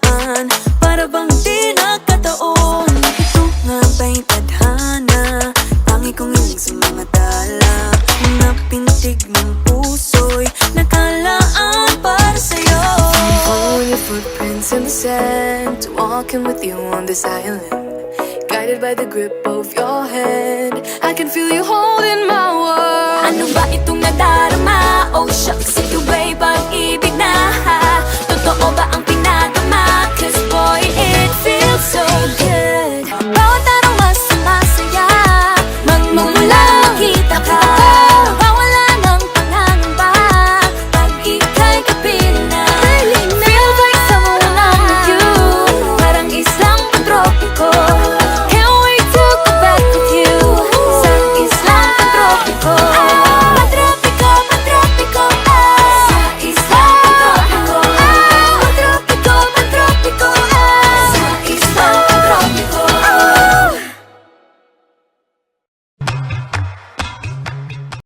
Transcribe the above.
naman, para bang di nakataon. Ito nga ba'y tadhana, tangi kong hiling sa mga tala. Mga pintig ng puso'y nakalaan para sa'yo. Following your footprints in the sand, walking with you on this island, guided by the grip of your hand. I can feel you holding my world. Ano ba itong nadarama? Oh shucks, ito ba'y pag-ibig na? Totoo ba ang